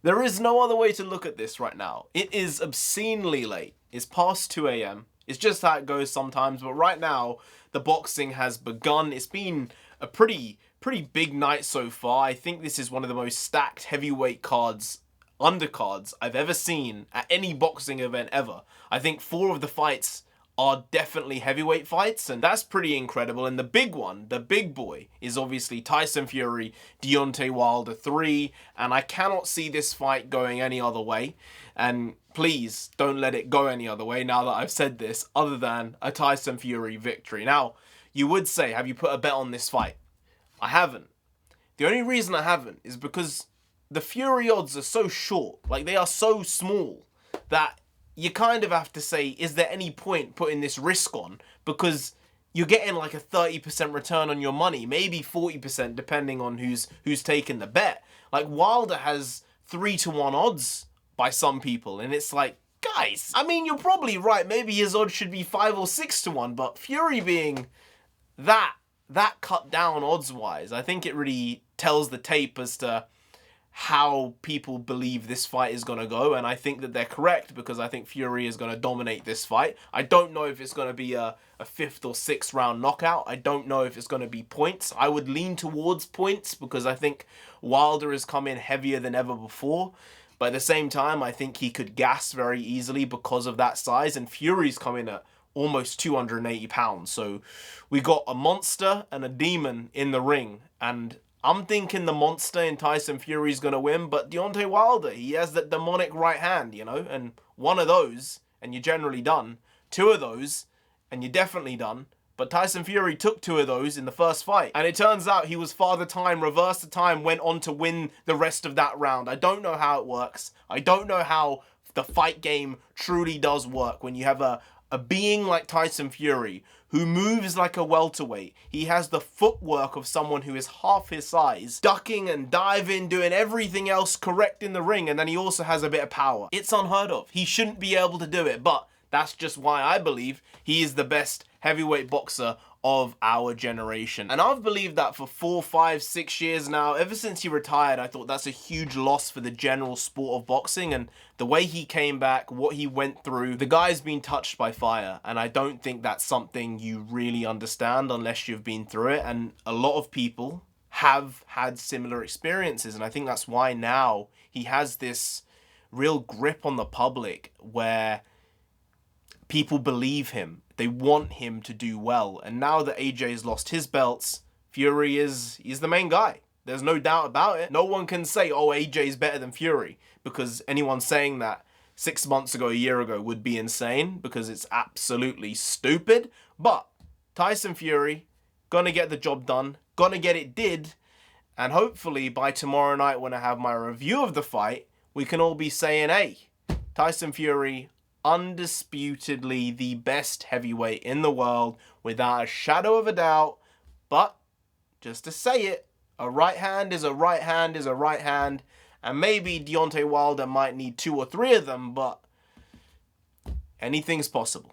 There is no other way to look at this right now. It is obscenely late. It's past 2 a.m. It's just how it goes sometimes, but right now, the boxing has begun. It's been a pretty big night so far. I think this is one of the most stacked heavyweight undercards I've ever seen at any boxing event ever. I think 4 of the fights are definitely heavyweight fights, and that's pretty incredible. And the big one, the big boy, is obviously Tyson Fury, Deontay Wilder 3, and I cannot see this fight going any other way. And please don't let it go any other way now that I've said this, other than a Tyson Fury victory. Now, you would say, have you put a bet on this fight? I haven't. The only reason I haven't is because the Fury odds are so short, like they are so small, that you kind of have to say, is there any point putting this risk on? Because you're getting like a 30% return on your money, maybe 40% depending on who's taking the bet. Like Wilder has 3-1 odds by some people, and it's like, guys, I mean, you're probably right. Maybe his odds should be 5 or 6-1, but Fury being that cut down odds-wise, I think it really tells the tape as to how people believe this fight is going to go, and I think that they're correct, because I think Fury is going to dominate this fight. I don't know if it's going to be a 5th or 6th round knockout. I don't know if it's going to be points. I would lean towards points, because I think Wilder has come in heavier than ever before, but at the same time, I think he could gas very easily because of that size, and Fury's coming at almost 280 pounds. So we got a monster and a demon in the ring, and I'm thinking the monster in Tyson Fury's going to win, but Deontay Wilder, he has that demonic right hand, you know, and one of those, and you're generally done. 2 of those, and you're definitely done. But Tyson Fury took 2 of those in the first fight, and it turns out he was father time, reversed the time, went on to win the rest of that round. I don't know how it works. I don't know how the fight game truly does work when you have a being like Tyson Fury, who moves like a welterweight. He has the footwork of someone who is half his size, ducking and diving, doing everything else correct in the ring, and then he also has a bit of power. It's unheard of. He shouldn't be able to do it, but that's just why I believe he is the best heavyweight boxer of our generation. And I've believed that for 4, 5, 6 years now. Ever since he retired, I thought that's a huge loss for the general sport of boxing, and the way he came back, what he went through, the guy's been touched by fire, and I don't think that's something you really understand unless you've been through it, and a lot of people have had similar experiences, and I think that's why now he has this real grip on the public where people believe him. They want him to do well. And now that AJ's lost his belts, Fury he's the main guy. There's no doubt about it. No one can say, oh, AJ's better than Fury, because anyone saying that 6 months ago, a year ago, would be insane, because it's absolutely stupid. But Tyson Fury, gonna get the job done, gonna get it did, and hopefully by tomorrow night when I have my review of the fight, we can all be saying, hey, Tyson Fury, undisputedly the best heavyweight in the world, without a shadow of a doubt. But just to say it, a right hand is a right hand is a right hand, and maybe Deontay Wilder might need 2 or 3 of them, but anything's possible.